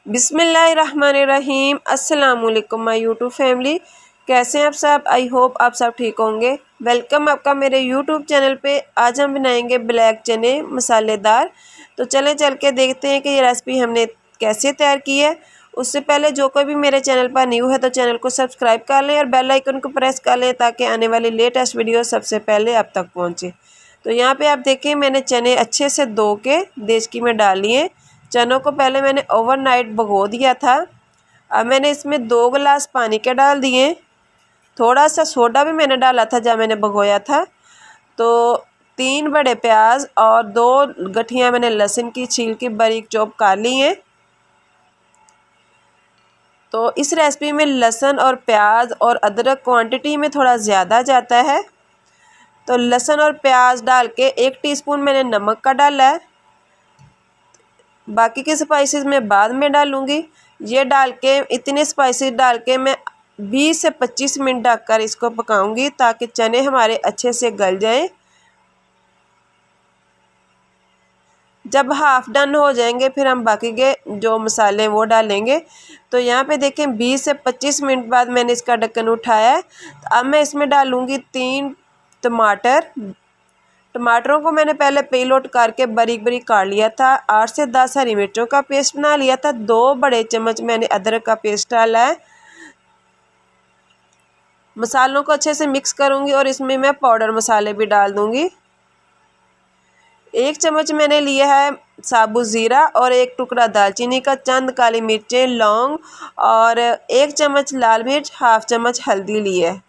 बिस्मिल्लाहिर्रहमानिर्रहीम। अस्सलाम वालेकुम माय यूट्यूब फैमिली, कैसे हैं आप सब? आई होप आप सब ठीक होंगे। वेलकम आपका मेरे यूट्यूब चैनल पे। आज हम बनाएंगे ब्लैक चने मसालेदार। तो चले चल के देखते हैं कि ये रेसिपी हमने कैसे तैयार की है। उससे पहले जो कोई भी मेरे चैनल पर न्यू है तो चैनल को सब्सक्राइब कर लें और बेल आइकन को प्रेस कर लें ताकि आने वाली लेटेस्ट वीडियो सबसे पहले आप तक पहुँचे। तो यहाँ पे आप देखें, मैंने चने अच्छे से धो के देचकी में डाल लिए। चनों को पहले मैंने ओवरनाइट भिगो दिया था। अब मैंने इसमें 2 गिलास पानी के डाल दिए। थोड़ा सा सोडा भी मैंने डाला था जब मैंने भिगोया था। तो 3 बड़े प्याज और 2 गठियाँ मैंने लहसुन की छील के बारीक चॉप कर ली हैं। तो इस रेसिपी में लहसुन और प्याज और अदरक क्वांटिटी में थोड़ा ज़्यादा जाता है। तो लहसुन और प्याज डाल के 1 टीस्पून मैंने नमक का डाला है। बाकी के स्पाइसेस मैं बाद में डालूंगी। ये डाल के इतने स्पाइसेस डाल के मैं 20 से 25 मिनट ढककर इसको पकाऊंगी ताकि चने हमारे अच्छे से गल जाएं। जब हाफ डन हो जाएंगे फिर हम बाकी के जो मसाले हैं वो डालेंगे। तो यहाँ पे देखें 20 से 25 मिनट बाद मैंने इसका ढक्कन उठाया है। तो अब मैं इसमें डालूंगी 3 टमाटर। टमाटरों को मैंने पहले पील आउट करके बारीक बारीक काट लिया था। 8 से 10 हरी मिर्चों का पेस्ट बना लिया था। 2 बड़े चम्मच मैंने अदरक का पेस्ट डाला है। मसालों को अच्छे से मिक्स करूंगी और इसमें मैं पाउडर मसाले भी डाल दूंगी। 1 चम्मच मैंने लिया है साबुत ज़ीरा और 1 टुकड़ा दालचीनी का, चंद काली मिर्चें, लौंग और 1 चम्मच लाल मिर्च, हाफ चम्मच हल्दी ली है।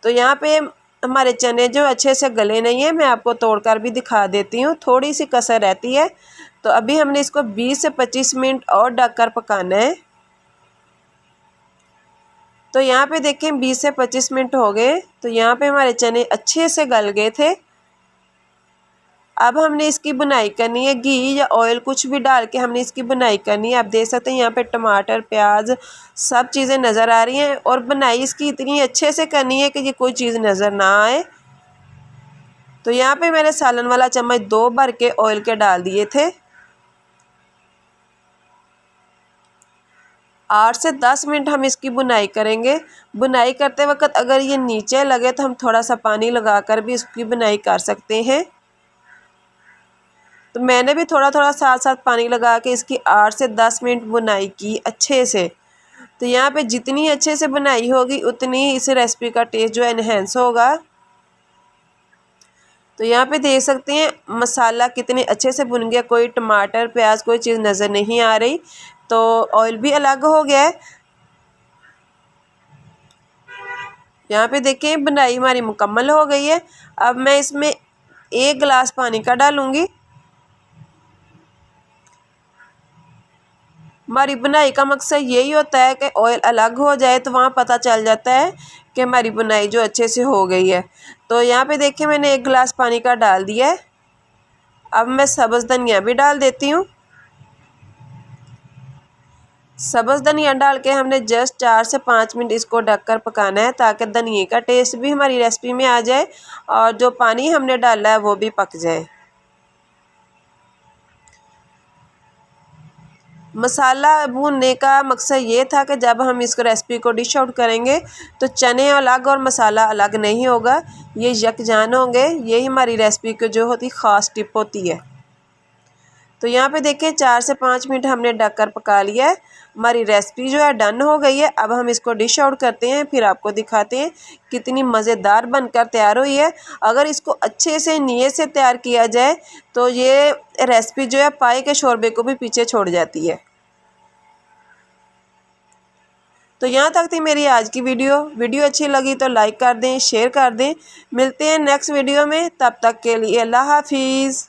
तो यहाँ पे हमारे चने जो अच्छे से गले नहीं है, मैं आपको तोड़कर भी दिखा देती हूँ, थोड़ी सी कसर रहती है। तो अभी हमने इसको 20 से 25 मिनट और ढककर पकाना है। तो यहाँ पे देखें 20 से 25 मिनट हो गए। तो यहाँ पे हमारे चने अच्छे से गल गए थे। अब हमने इसकी बुनाई करनी है। घी या ऑयल कुछ भी डाल के हमने इसकी बुनाई करनी है। आप देख सकते हैं यहाँ पे टमाटर, प्याज सब चीज़ें नज़र आ रही हैं और बुनाई इसकी इतनी अच्छे से करनी है कि ये कोई चीज़ नज़र ना आए। तो यहाँ पे मैंने सालन वाला चम्मच 2 भर के ऑयल के डाल दिए थे। 8 से 10 मिनट हम इसकी बुनाई करेंगे। बुनाई करते वक्त अगर ये नीचे लगे तो हम थोड़ा सा पानी लगाकर भी इसकी बुनाई कर सकते हैं। तो मैंने भी थोड़ा थोड़ा साथ साथ पानी लगा के इसकी 8 से 10 मिनट बुनाई की अच्छे से। तो यहाँ पे जितनी अच्छे से बुनाई होगी उतनी ही इस रेसिपी का टेस्ट जो है इन्हेंस होगा। तो यहाँ पे देख सकते हैं मसाला कितने अच्छे से भुन गया, कोई टमाटर प्याज कोई चीज़ नज़र नहीं आ रही। तो ऑयल भी अलग हो गया है। यहाँ पे देखें बुनाई हमारी मुकम्मल हो गई है। अब मैं इसमें 1 गिलास पानी का डालूंगी। हमारी बुनाई का मकसद यही होता है कि ऑयल अलग हो जाए तो वहाँ पता चल जाता है कि हमारी बुनाई जो अच्छे से हो गई है। तो यहाँ पे देखिए मैंने 1 गिलास पानी का डाल दिया है। अब मैं सब्ज़ धनिया भी डाल देती हूँ। सब्ज़ धनिया डाल के हमने जस्ट 4 से 5 मिनट इसको ढककर पकाना है ताकि धनिए का टेस्ट भी हमारी रेसिपी में आ जाए और जो पानी हमने डाला है वो भी पक जाए। मसाला भूनने का मकसद ये था कि जब हम इसको रेसिपी को डिश आउट करेंगे तो चने अलग और मसाला अलग नहीं होगा, ये यकजान होंगे। यही हमारी रेसिपी की जो होती ख़ास टिप होती है। तो यहाँ पे देखें 4 से 5 मिनट हमने ढककर पका लिया है। हमारी रेसिपी जो है डन हो गई है। अब हम इसको डिश आउट करते हैं, फिर आपको दिखाते हैं कितनी मज़ेदार बनकर तैयार हुई है। अगर इसको अच्छे से नीयत से तैयार किया जाए तो ये रेसिपी जो है पाए के शोरबे को भी पीछे छोड़ जाती है। तो यहाँ तक थी मेरी आज की वीडियो अच्छी लगी तो लाइक कर दें, शेयर कर दें। मिलते हैं नेक्स्ट वीडियो में, तब तक के लिए अल्लाह हाफिज़।